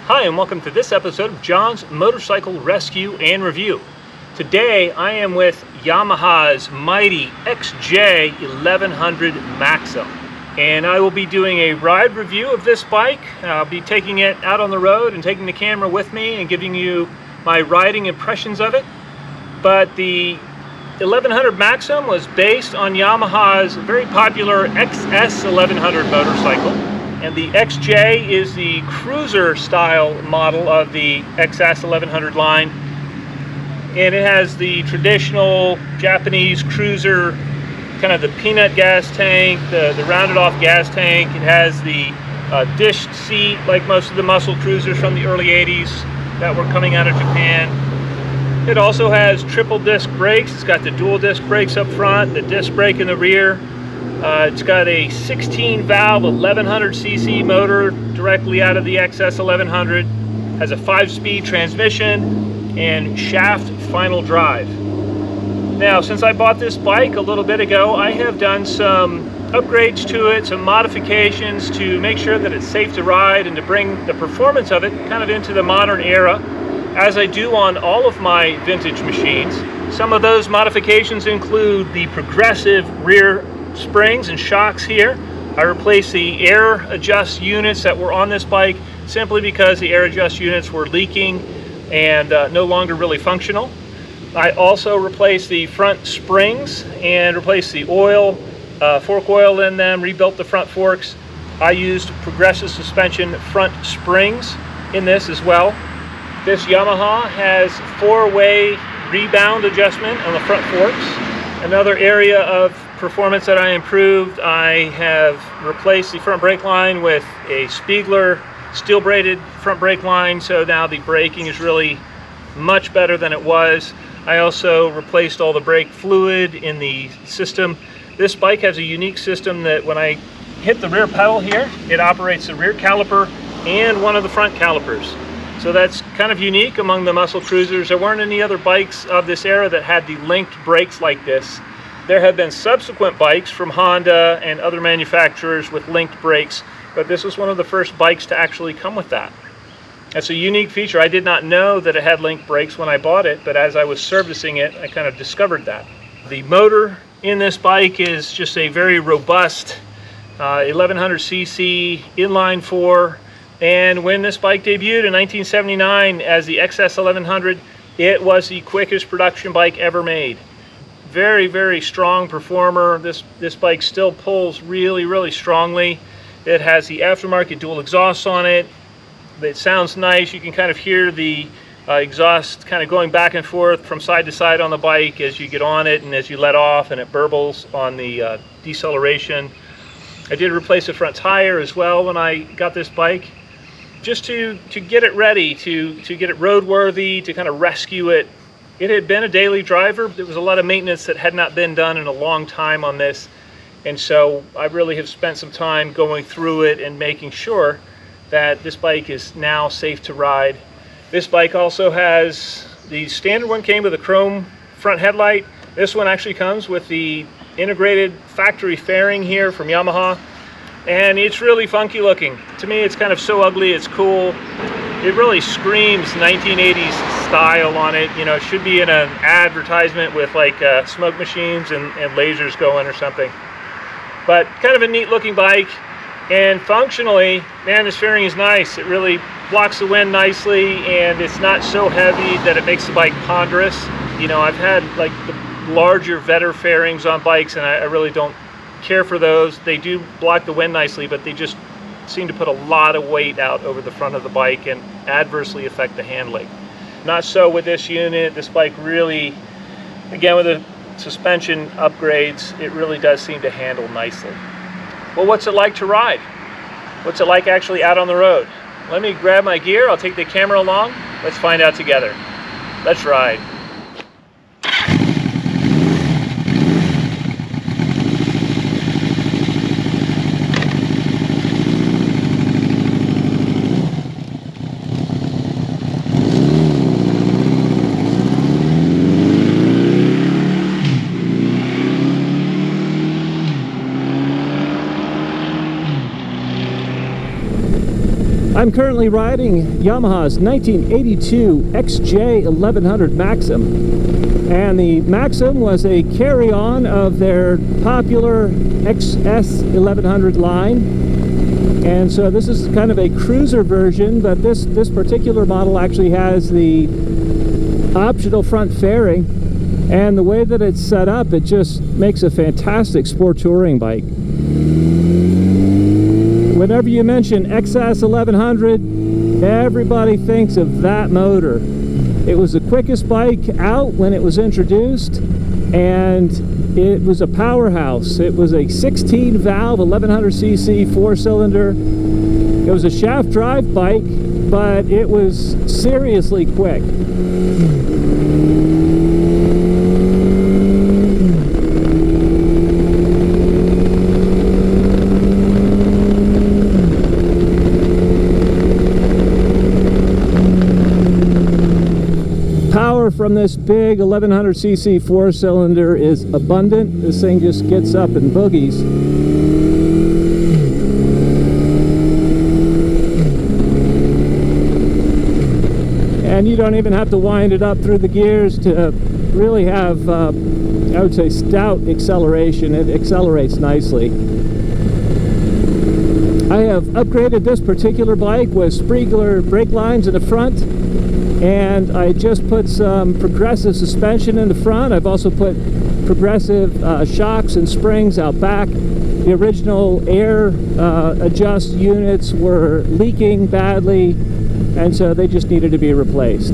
Hi, and welcome to this episode of John's Motorcycle Rescue and Review. Today I am with Yamaha's mighty XJ1100 Maxim, and I will be doing a ride review of this bike. I'll be taking it out on the road and taking the camera with me and giving you my riding impressions of it. But the 1100 Maxim was based on Yamaha's very popular XS1100 motorcycle. And the XJ is the cruiser style model of the XS1100 line. And it has the traditional Japanese cruiser, kind of the peanut gas tank, the rounded off gas tank. It has the dished seat like most of the muscle cruisers from the early 80s that were coming out of Japan. It also has triple disc brakes. It's got the dual disc brakes up front, the disc brake in the rear. It's got a 16-valve 1100cc motor directly out of the XS1100. Has a 5-speed transmission and shaft final drive. Now, since I bought this bike a little bit ago, I have done some upgrades to it, some modifications to make sure that it's safe to ride and to bring the performance of it kind of into the modern era, as I do on all of my vintage machines. Some of those modifications include the progressive rear springs and shocks here. I replaced the air adjust units that were on this bike simply because the air adjust units were leaking and no longer really functional. I also replaced the front springs and replaced the oil, fork oil in them, rebuilt the front forks. I used progressive suspension front springs in this as well. This Yamaha has 4-way rebound adjustment on the front forks. Another area of performance that I improved, I have replaced the front brake line with a Spiegler steel braided front brake line, so now the braking is really much better than it was. I also replaced all the brake fluid in the system. This bike has a unique system that when I hit the rear pedal here, it operates the rear caliper and one of the front calipers. So that's kind of unique among the muscle cruisers. There weren't any other bikes of this era that had the linked brakes like this. There have been subsequent bikes from Honda and other manufacturers with linked brakes, but this was one of the first bikes to actually come with that. That's a unique feature. I did not know that it had linked brakes when I bought it, but as I was servicing it, I kind of discovered that. The motor in this bike is just a very robust 1100cc inline 4. And when this bike debuted in 1979 as the XS1100, it was the quickest production bike ever made. Very, very strong performer. This bike still pulls really, really strongly. It has the aftermarket dual exhausts on it. It sounds nice. You can kind of hear the exhaust kind of going back and forth from side to side on the bike as you get on it and as you let off, and it burbles on the deceleration. I did replace the front tire as well when I got this bike, just to get it ready, to get it roadworthy, to kind of rescue it. It had been a daily driver. There was a lot of maintenance that had not been done in a long time on this, and so I really have spent some time going through it and making sure that this bike is now safe to ride. This bike also has, the standard one came with a chrome front headlight. This one actually comes with the integrated factory fairing here from Yamaha, and it's really funky looking. To me, it's kind of so ugly, it's cool. It really screams 1980s style on it. You know, it should be in an advertisement with like smoke machines and lasers going or something. But kind of a neat looking bike, and functionally, man, this fairing is nice. It really blocks the wind nicely, and it's not so heavy that it makes the bike ponderous. You know, I've had like the larger Vetter fairings on bikes, and I really don't care for those. They do block the wind nicely, but they just seem to put a lot of weight out over the front of the bike and adversely affect the handling. Not so with this unit. This bike really, again, with the suspension upgrades, it really does seem to handle nicely. Well, what's it like to ride? What's it like actually out on the road? Let me grab my gear. I'll take the camera along. Let's find out together. Let's ride. I'm currently riding Yamaha's 1982 XJ1100 Maxim, and the Maxim was a carry-on of their popular XS1100 line, and so this is kind of a cruiser version, but this particular model actually has the optional front fairing, and the way that it's set up, it just makes a fantastic sport touring bike. Whenever you mention XS1100, everybody thinks of that motor. It was the quickest bike out when it was introduced, and it was a powerhouse. It was a 16-valve, 1100cc, 4-cylinder. It was a shaft drive bike, but it was seriously quick. From this big 1100cc 4-cylinder is abundant. This thing just gets up and boogies. And you don't even have to wind it up through the gears to really have, I would say, stout acceleration. It accelerates nicely. I have upgraded this particular bike with Spiegler brake lines in the front, and I just put some progressive suspension in the front. I've also put progressive shocks and springs out back. The original air adjust units were leaking badly, and so they just needed to be replaced.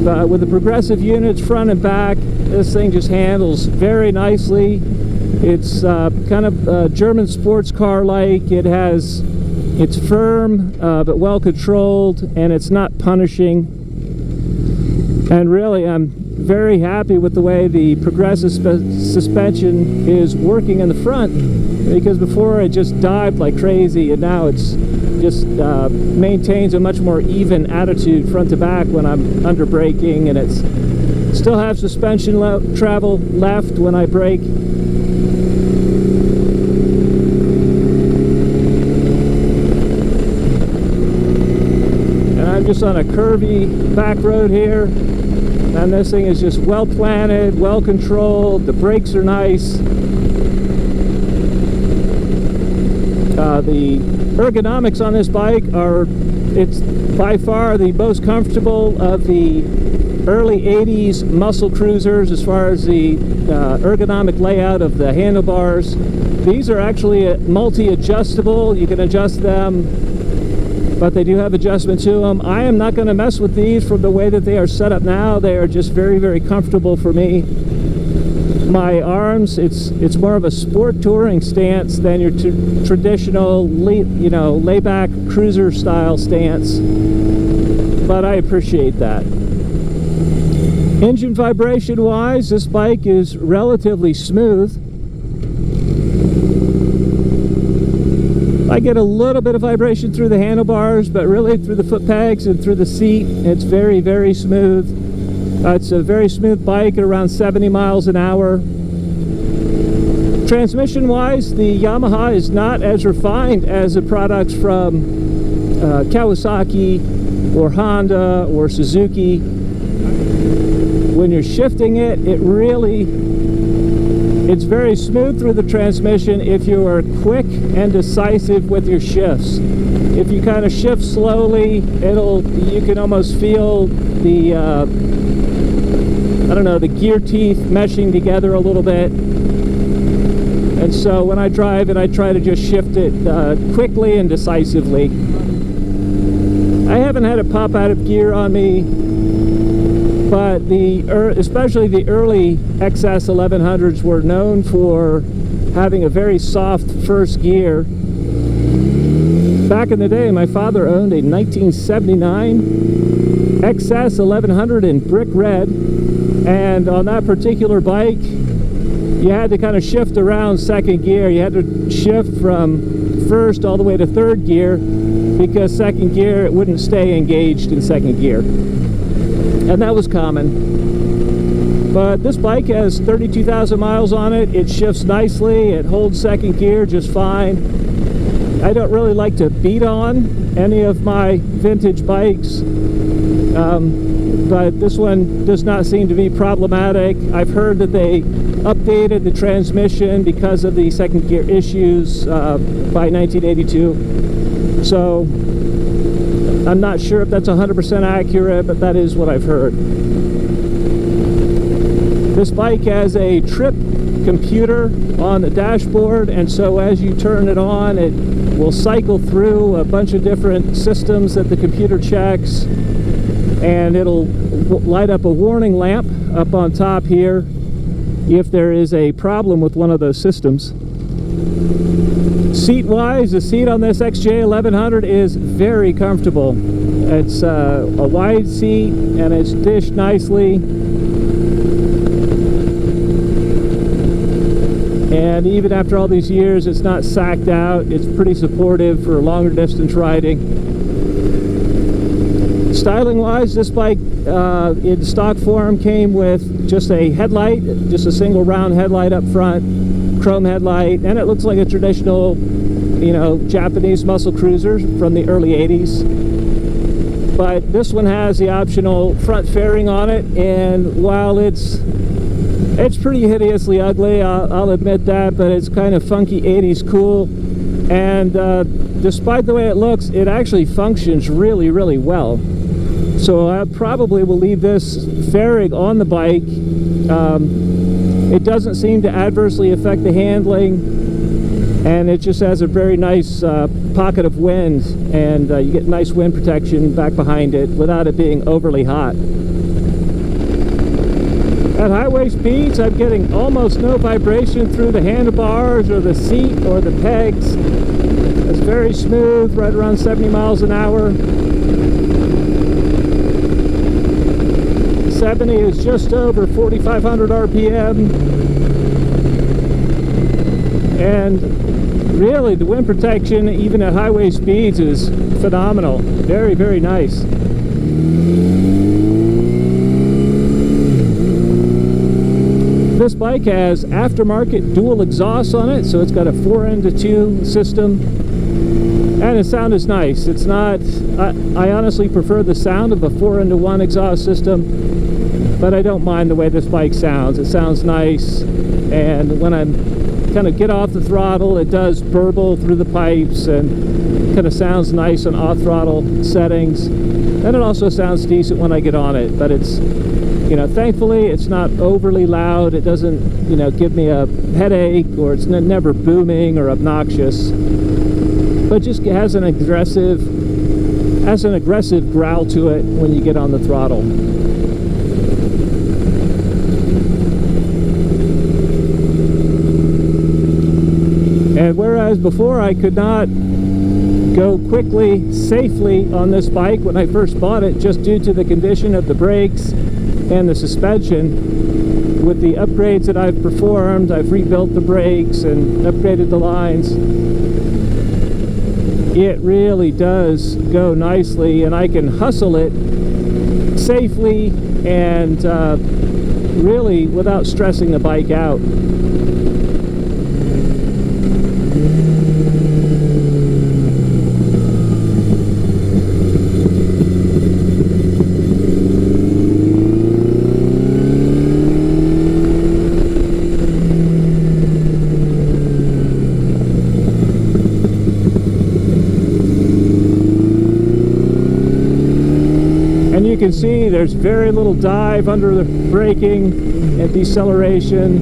But with the progressive units front and back, this thing just handles very nicely. It's kind of German sports car-like. It's firm, but well controlled, and it's not punishing. And really, I'm very happy with the way the progressive suspension is working in the front, because before it just dived like crazy, and now it's just maintains a much more even attitude front to back when I'm under braking, and it's still have suspension travel left when I brake. I'm just on a curvy back road here, and this thing is just well planted, well controlled. The brakes are nice. The ergonomics on this bike it's by far the most comfortable of the early 80s muscle cruisers as far as the ergonomic layout of the handlebars. These are actually multi-adjustable. You can adjust them, but they do have adjustment to them. I am not going to mess with these from the way that they are set up now. They are just very, very comfortable for me. My arms, it's more of a sport touring stance than your traditional, layback cruiser style stance, but I appreciate that. Engine vibration wise, this bike is relatively smooth. I get a little bit of vibration through the handlebars, but really through the foot pegs and through the seat, it's very, very smooth. It's a very smooth bike at around 70 miles an hour. Transmission-wise, the Yamaha is not as refined as the products from Kawasaki or Honda or Suzuki. When you're shifting it, it's very smooth through the transmission if you are quick and decisive with your shifts. If you kind of shift slowly, you can almost feel the the gear teeth meshing together a little bit. And so when I drive it, I try to just shift it quickly and decisively. I haven't had it pop out of gear on me, but especially the early XS1100s were known for having a very soft first gear. Back in the day, my father owned a 1979 XS1100 in brick red, and on that particular bike, you had to kind of shift around second gear. You had to shift from first all the way to third gear, because second gear, it wouldn't stay engaged in second gear. And that was common. But this bike has 32,000 miles on it. It shifts nicely. It holds second gear just fine. I don't really like to beat on any of my vintage bikes, but this one does not seem to be problematic. I've heard that they updated the transmission because of the second gear issues by 1982. So I'm not sure if that's 100% accurate, but that is what I've heard. This bike has a trip computer on the dashboard, and so as you turn it on, it will cycle through a bunch of different systems that the computer checks, and it'll light up a warning lamp up on top here if there is a problem with one of those systems. Seat wise, the seat on this XJ1100 is very comfortable. It's a wide seat and it's dished nicely, and even after all these years it's not sacked out. It's pretty supportive for longer distance riding. Styling wise, this bike in stock form came with just a headlight, just a single round headlight up front, chrome headlight, and it looks like a traditional, you know, Japanese muscle cruiser from the early 80s. But this one has the optional front fairing on it, and while it's pretty hideously ugly, I'll admit that, but it's kind of funky 80s cool, and despite the way it looks, it actually functions really, really well. So I probably will leave this fairing on the bike. It doesn't seem to adversely affect the handling, and it just has a very nice pocket of wind, and you get nice wind protection back behind it without it being overly hot. At highway speeds, I'm getting almost no vibration through the handlebars or the seat or the pegs. It's very smooth, right around 70 miles an hour. 70 is just over 4,500 RPM. And really, the wind protection, even at highway speeds, is phenomenal. Very, very nice. This bike has aftermarket dual exhausts on it, so it's got a 4-into-2 system, and the sound is nice. It's not, I honestly prefer the sound of a 4-into-1 exhaust system, but I don't mind the way this bike sounds. It sounds nice, and when I'm kind of get off the throttle, it does burble through the pipes and kind of sounds nice on off throttle settings, and it also sounds decent when I get on it. But it's, you know, thankfully it's not overly loud. It doesn't, you know, give me a headache, or it's never booming or obnoxious, but just has an aggressive growl to it when you get on the throttle. And whereas before I could not go quickly, safely on this bike when I first bought it, just due to the condition of the brakes and the suspension, with the upgrades that I've performed, I've rebuilt the brakes and upgraded the lines, it really does go nicely, and I can hustle it safely and really without stressing the bike out. You can see there's very little dive under the braking and deceleration,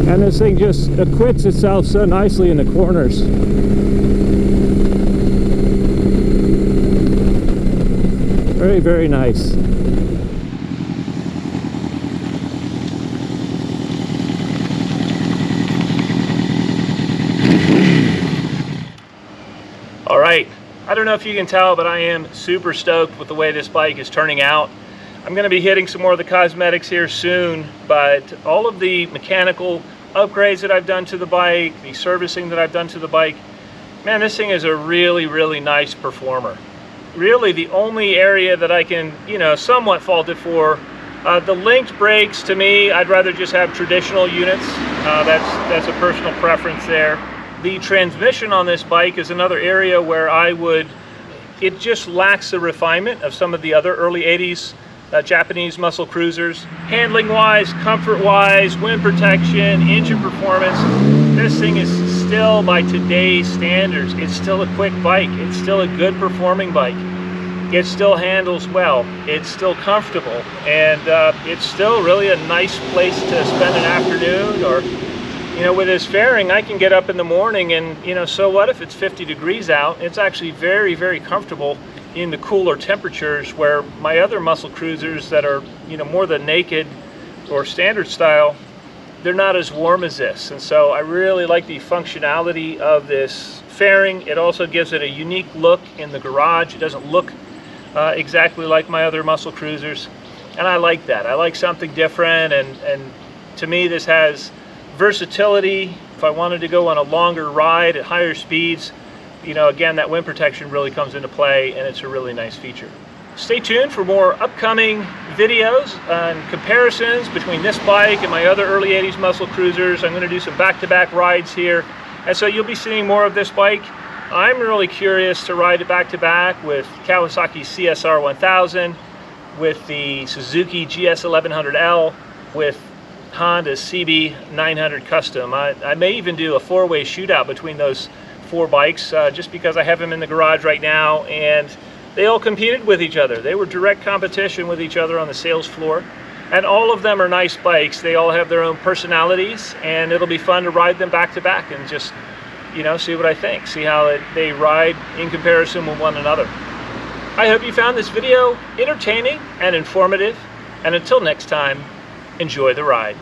and this thing just acquits itself so nicely in the corners. Very, very nice. All right. I don't know if you can tell, but I am super stoked with the way this bike is turning out. I'm going to be hitting some more of the cosmetics here soon, but all of the mechanical upgrades that I've done to the bike, the servicing that I've done to the bike, man, this thing is a really, really nice performer. Really, the only area that I can, you know, somewhat fault it for The linked brakes, to me, I'd rather just have traditional units. That's a personal preference there. The transmission on this bike is another area where it just lacks the refinement of some of the other early 80s Japanese muscle cruisers. Handling wise, comfort wise, wind protection, engine performance, this thing is still, by today's standards, it's still a quick bike. It's still a good performing bike. It still handles well. It's still comfortable, and it's still really a nice place to spend an afternoon. Or, you know, with this fairing, I can get up in the morning and, you know, so what if it's 50 degrees out? It's actually very, very comfortable in the cooler temperatures, where my other muscle cruisers that are, you know, more the naked or standard style, they're not as warm as this. And so I really like the functionality of this fairing. It also gives it a unique look in the garage. It doesn't look exactly like my other muscle cruisers, and I like that. I like something different, and to me this has versatility. If I wanted to go on a longer ride at higher speeds, you know, again, that wind protection really comes into play, and it's a really nice feature. Stay tuned for more upcoming videos and comparisons between this bike and my other early 80s muscle cruisers. I'm going to do some back-to-back rides here, and so you'll be seeing more of this bike. I'm really curious to ride it back-to-back with Kawasaki CSR 1000, with the Suzuki GS1100L, with Honda's CB900 Custom. I may even do a four-way shootout between those four bikes, just because I have them in the garage right now, and they all competed with each other. They were direct competition with each other on the sales floor, and all of them are nice bikes. They all have their own personalities, and it'll be fun to ride them back-to-back and just, you know, see what I think, see how they ride in comparison with one another. I hope you found this video entertaining and informative, and until next time, enjoy the ride.